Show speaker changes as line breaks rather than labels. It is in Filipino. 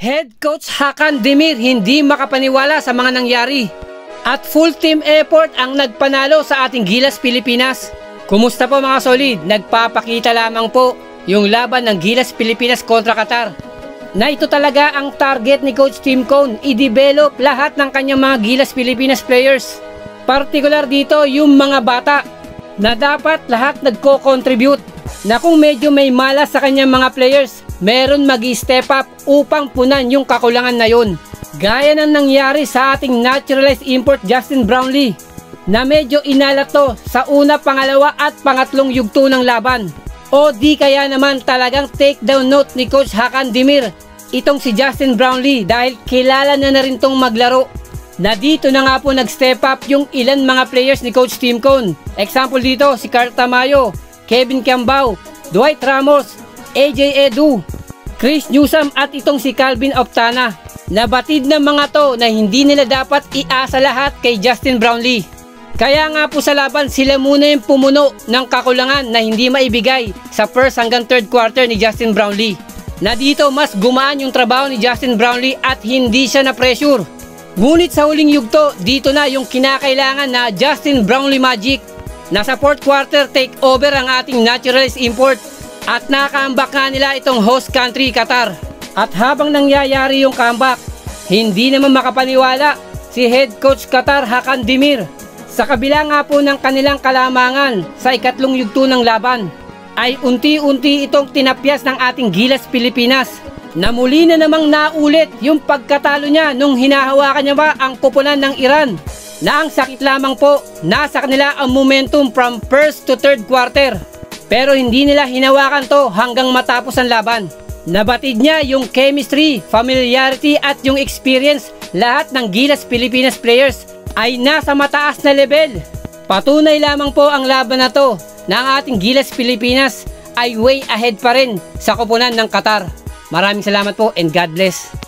Head Coach Hakan Demir hindi makapaniwala sa mga nangyari. At full team effort ang nagpanalo sa ating Gilas Pilipinas. Kumusta po mga solid? Nagpapakita lamang po yung laban ng Gilas Pilipinas kontra Qatar. Na ito talaga ang target ni Coach Tim Cone, i-develop lahat ng kanyang mga Gilas Pilipinas players. Partikular dito yung mga bata na dapat lahat nagko-contribute. Na kung medyo may malas sa kanyang mga players, meron mag-step up upang punan yung kakulangan na yun. Gaya ng nangyari sa ating naturalized import Justin Brownlee na medyo inalat to sa una, pangalawa at pangatlong yugto ng laban. O di kaya naman talagang take down note ni Coach Hakan Demir itong si Justin Brownlee dahil kilala na rin tong maglaro. Na dito na nga po nag-step up yung ilan mga players ni Coach Tim Cone. Example dito si Carl Tamayo, Kevin Kiambao, Dwight Ramos, AJ Edu, Chris Newsome at itong si Calvin Optana. Nabatid ng mga to na hindi nila dapat iasa lahat kay Justin Brownlee. Kaya nga po sa laban sila muna yung pumuno ng kakulangan na hindi maibigay sa first hanggang third quarter ni Justin Brownlee. Na dito mas gumaan yung trabaho ni Justin Brownlee at hindi siya na pressure. Ngunit sa huling yugto, dito na yung kinakailangan na Justin Brownlee magic. Nasa fourth quarter take over ang ating naturalized import at naka-comeback nga nila itong host country Qatar. At habang nangyayari yung comeback, hindi naman makapaniwala si head coach Qatar Hakan Demir. Sa kabila nga po ng kanilang kalamangan sa ikatlong yugto ng laban, ay unti-unti itong tinapyas ng ating Gilas Pilipinas na muli na namang naulit yung pagkatalo niya nung hinahawakan niya ba ang koponan ng Iran. Na ang sakit lamang po, nasa kanila ang momentum from first to third quarter. Pero hindi nila hinawakan to hanggang matapos ang laban. Nabatid niya yung chemistry, familiarity at yung experience. Lahat ng Gilas Pilipinas players ay nasa mataas na level. Patunay lamang po ang laban na to na ang ating Gilas Pilipinas ay way ahead pa rin sa koponan ng Qatar. Maraming salamat po and God bless.